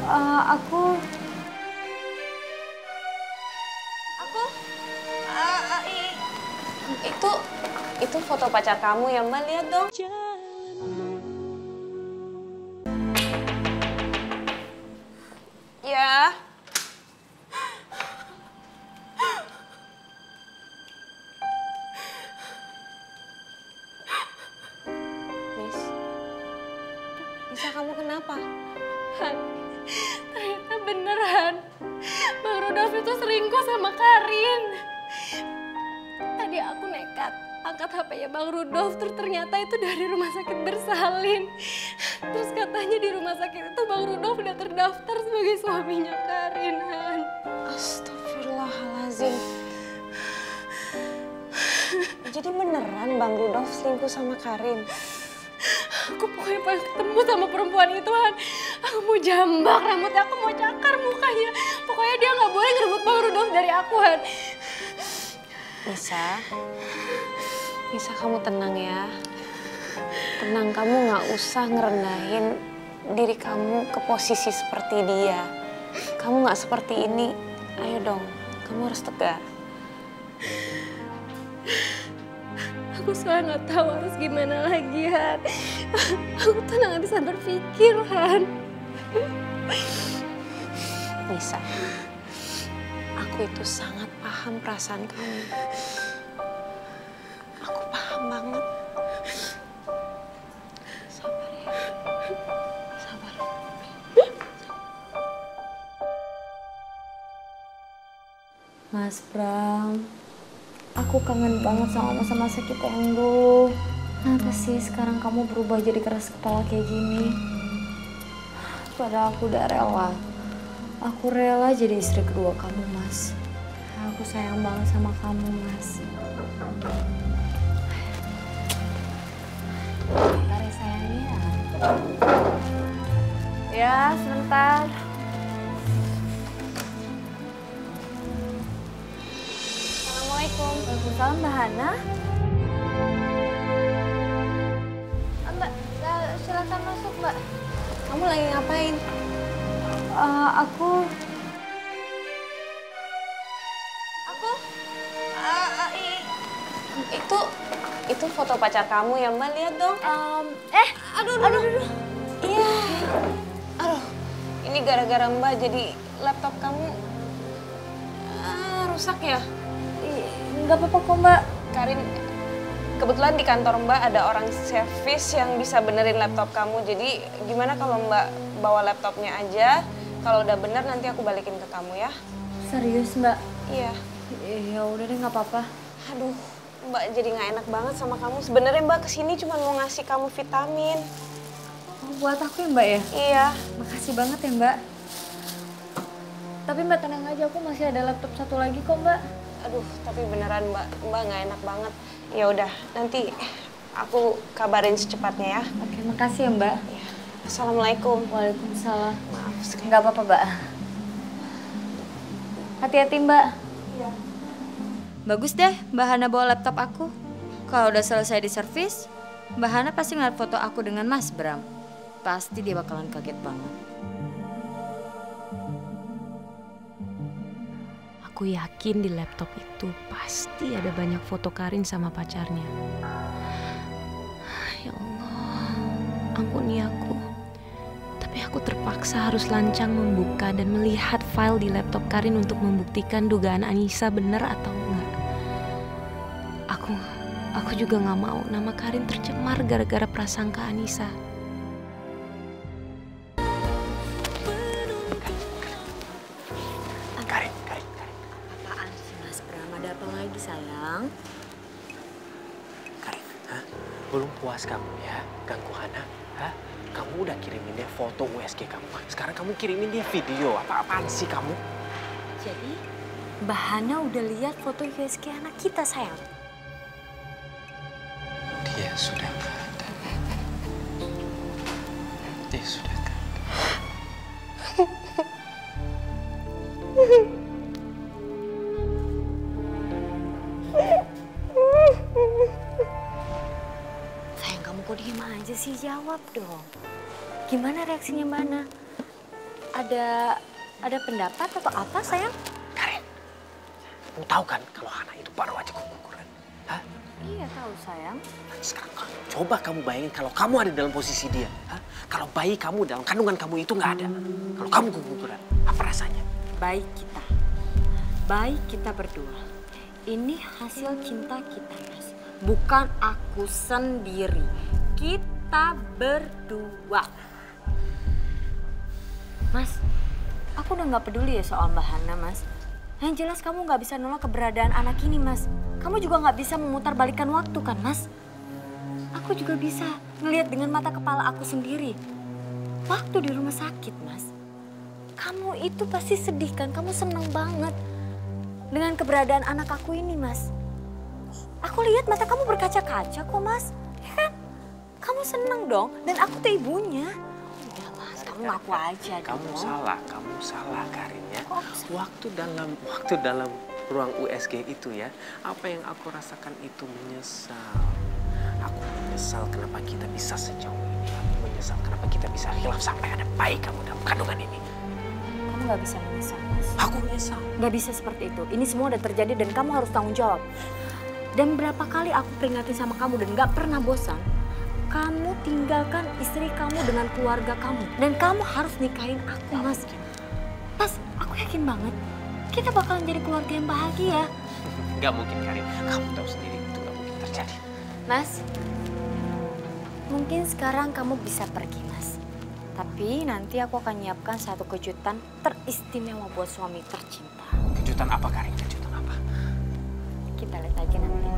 Aku itu foto pacar kamu ya Mbak, lihat dong. Ya. Nisa, kamu kenapa? Han, ternyata beneran Bang Rudolf itu selingkuh sama Karin. Tadi aku nekat angkat HP-nya Bang Rudolf, terus ternyata itu dari rumah sakit bersalin. Terus katanya di rumah sakit itu Bang Rudolf udah terdaftar sebagai suaminya Karin, Han. Astagfirullahaladzim. Jadi beneran Bang Rudolf selingkuh sama Karin? Aku pokoknya pengen ketemu sama perempuan itu, Han. Aku mau jambak rambutnya, aku mau cakar mukanya. Pokoknya dia nggak boleh ngerebut Bang Rudolf dari aku, Han. Nisa, kamu tenang ya. Tenang, kamu nggak usah ngerendahin diri kamu ke posisi seperti dia. Kamu nggak seperti ini. Ayo dong, kamu harus tegar. Aku soalnya nggak tahu harus gimana lagi, Han. Aku tuh nggak bisa berpikir, Han. Nisa, aku itu sangat paham perasaan kamu. Aku paham banget. Sabar ya. Sabar. Mas Bram, aku kangen banget sama masa-masa kita yang dulu. Kenapa sih sekarang kamu berubah jadi keras kepala kayak gini? Padahal aku udah rela. Aku rela jadi istri kedua kamu, Mas. Aku sayang banget sama kamu, Mas. Bentar ya sayangnya. Ya, sebentar. Assalamualaikum. Waalaikumsalam, Mbak Hana. Mbak, silakan masuk, Mbak. Kamu lagi ngapain? Aku Itu foto pacar kamu ya Mbak, lihat dong. aduh. Iya. Aduh, ini gara-gara Mbak jadi laptop kamu rusak ya? Nggak apa-apa kok, Mbak. Karin, kebetulan di kantor Mbak ada orang servis yang bisa benerin laptop kamu. Jadi gimana kalau Mbak bawa laptopnya aja? Kalau udah bener nanti aku balikin ke kamu ya. Serius, Mbak? Iya. Ya udah deh, nggak apa-apa. Aduh, Mbak jadi nggak enak banget sama kamu. Sebenarnya Mbak kesini cuma mau ngasih kamu vitamin. Oh, buat aku ya, Mbak ya? Iya. Makasih banget ya, Mbak. Tapi Mbak tenang aja, aku masih ada laptop satu lagi kok, Mbak. Aduh, tapi beneran Mbak nggak enak banget. Ya udah, nanti aku kabarin secepatnya ya. Oke, makasih ya, Mbak. Ya. Assalamualaikum. Waalaikumsalam. Maaf sekali. Nggak apa-apa, Mbak. Hati-hati, Mbak. Iya. Bagus deh, Mbak Hana bawa laptop aku. Kalau udah selesai di servis, Mbak Hana pasti ngeliat foto aku dengan Mas Bram. Pasti dia bakalan kaget banget. Aku yakin di laptop itu pasti ada banyak foto Karin sama pacarnya. Ya Allah, ampuni aku. Tapi aku terpaksa harus lancang membuka dan melihat file di laptop Karin untuk membuktikan dugaan Anissa benar atau enggak. Aku juga gak mau nama Karin tercemar gara-gara prasangka Anissa. Karin. Apaan sih Mas Bram? Ada apa lagi sayang? Karin, belum puas kamu ya ganggu Hana? Kamu udah kirimin dia foto USG kamu. Sekarang kamu kirimin dia video. Apa-apaan sih kamu? Jadi Mbak Hana udah lihat foto USG anak kita sayang? Dia sudah gak ada. Dia sudah gak ada. Sayang, kamu kok diem aja sih? Jawab dong. Gimana reaksinya Mbak Hana? Ada pendapat atau apa, sayang? Karin, kamu tahu kan kalau Hana itu baru aja keguguran? Hah? Iya, tahu, sayang. Sekarang coba kamu bayangin kalau kamu ada dalam posisi dia. Hah? Kalau bayi kamu dalam kandungan kamu itu nggak ada. Kalau kamu keguguran, apa rasanya? Baik kita berdua. Ini hasil cinta kita, Mas. Bukan aku sendiri. Kita berdua. Mas, aku udah nggak peduli ya soal Mbak Hana, Mas. Yang jelas kamu nggak bisa nolak keberadaan anak ini, Mas. Kamu juga nggak bisa memutarbalikkan waktu kan, Mas? Aku juga bisa ngelihat dengan mata kepala aku sendiri. Waktu di rumah sakit, Mas. Kamu itu pasti sedih kan? Kamu seneng banget dengan keberadaan anak aku ini, Mas. Aku lihat mata kamu berkaca-kaca kok, Mas. Ya kan? Kamu seneng dong. Dan aku tuh ibunya. Udah, Mas. Kamu ngaku aja dong. Kamu salah, Karin ya. Waktu dalam ruang USG itu ya, apa yang aku rasakan itu menyesal. Aku menyesal kenapa kita bisa sejauh ini. Aku menyesal kenapa kita bisa hilaf sampai ada bayi kamu dalam kandungan ini. Kamu nggak bisa menyesal, Mas. Aku menyesal. Nggak bisa seperti itu. Ini semua udah terjadi dan kamu harus tanggung jawab. Dan berapa kali aku peringatin sama kamu dan nggak pernah bosan. Kamu tinggalkan istri kamu dengan keluarga kamu. Dan kamu harus nikahin aku, Mas. Mas, aku yakin banget kita bakalan jadi keluarga yang bahagia. Nggak mungkin, Karin. Kamu tahu sendiri itu nggak mungkin terjadi. Mas, mungkin sekarang kamu bisa pergi, Mas. Tapi nanti aku akan nyiapkan satu kejutan teristimewa buat suami tercinta. Kejutan apa, Karin? Kejutan apa? Kita lihat aja nanti.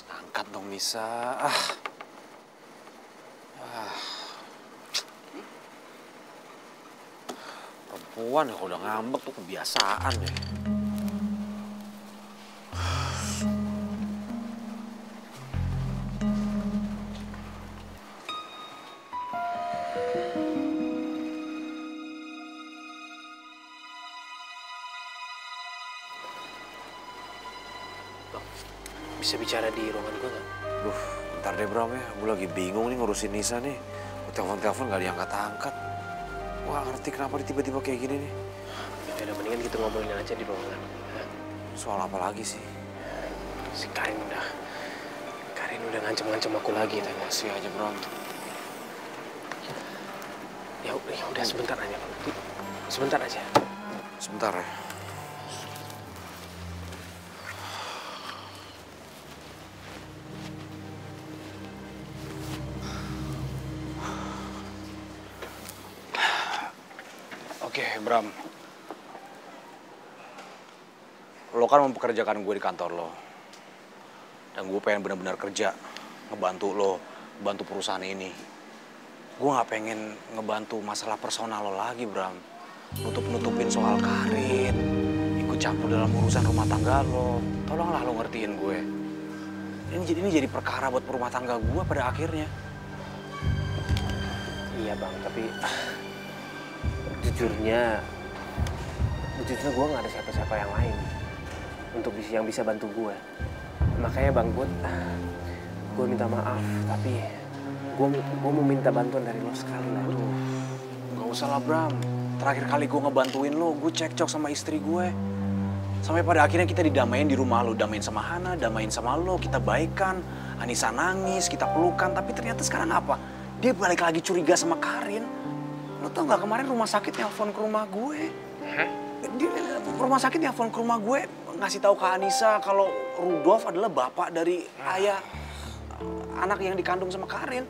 Angkat dong, Nisa. Perempuan ya kalau udah ngambek tuh kebiasaan deh. Bisa bicara di ruangan gue nggak? Duh, bentar deh Bram ya. Gue lagi bingung nih ngurusin Nisa nih. Gue telepon-telepon gak diangkat-angkat. Wah, ngerti kenapa dia tiba-tiba kayak gini nih. Ya udah, mendingan kita ngobrolin aja di ruangan. Soal apa lagi sih? Si Karin udah ngancem-ngancem aku lagi. Masih aja Bram. Ya udah sebentar aja, Bang. Sebentar aja. Sebentar ya. Oke, Bram. Lo kan mempekerjakan gue di kantor lo. Dan gue pengen benar-benar kerja, ngebantu lo, bantu perusahaan ini. Gue gak pengen ngebantu masalah personal lo lagi, Bram. Nutup-nutupin soal Karin, ikut campur dalam urusan rumah tangga lo. Tolonglah lo ngertiin gue. Ini jadi perkara buat rumah tangga gue pada akhirnya. Iya, Bang, tapi jujurnya gue nggak ada siapa-siapa yang lain yang bisa bantu gue. Makanya Bang Put, gue minta maaf, tapi gue mau minta bantuan dari lo sekali lagi. Aduh, gak usah lah Bram. Terakhir kali gue ngebantuin lo, gue cekcok sama istri gue. Sampai pada akhirnya kita didamain di rumah lo, damain sama Hana, damain sama lo, kita baikan. Anissa nangis, kita pelukan, tapi ternyata sekarang apa? Dia balik lagi curiga sama Karin. Lo tau gak kemarin rumah sakit nelfon ke rumah gue? Hah? Rumah sakit nelfon ke rumah gue ngasih tahu ke Anissa kalau Rudolf adalah bapak dari ayah anak yang dikandung sama Karin.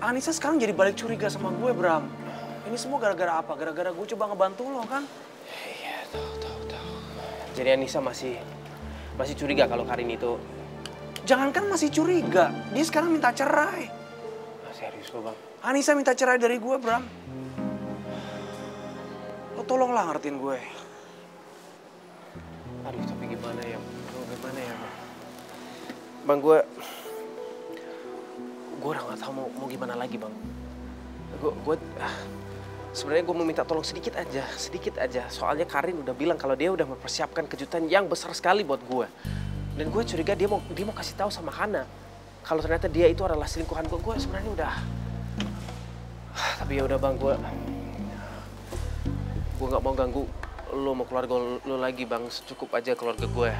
Anissa sekarang jadi balik curiga sama gue, Bram. Ini semua gara-gara apa? Gara-gara gue coba ngebantu lo kan? Iya, tahu. Jadi Anissa masih curiga kalau Karin itu... Jangankan masih curiga, dia sekarang minta cerai. Serius lo, Bang? Anissa minta cerai dari gue, Bram. Lo tolonglah ngertiin gue. Aduh, tapi gimana ya, Bang? Gue udah gak tahu mau gimana lagi, Bang. Sebenarnya gue mau minta tolong sedikit aja. Soalnya Karin udah bilang kalau dia udah mempersiapkan kejutan yang besar sekali buat gue. Dan gue curiga dia mau kasih tahu sama Hana kalau ternyata dia itu adalah selingkuhan gue. Gue sebenarnya udah. Tapi ya udah bang, gue nggak mau ganggu lo mau keluarga lo lagi bang. Cukup aja keluarga gue.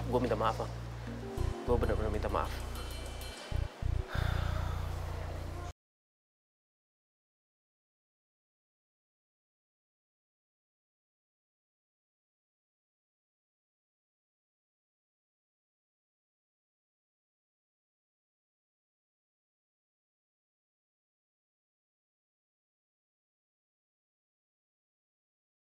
Gue minta maaf bang. Gue benar-benar minta maaf.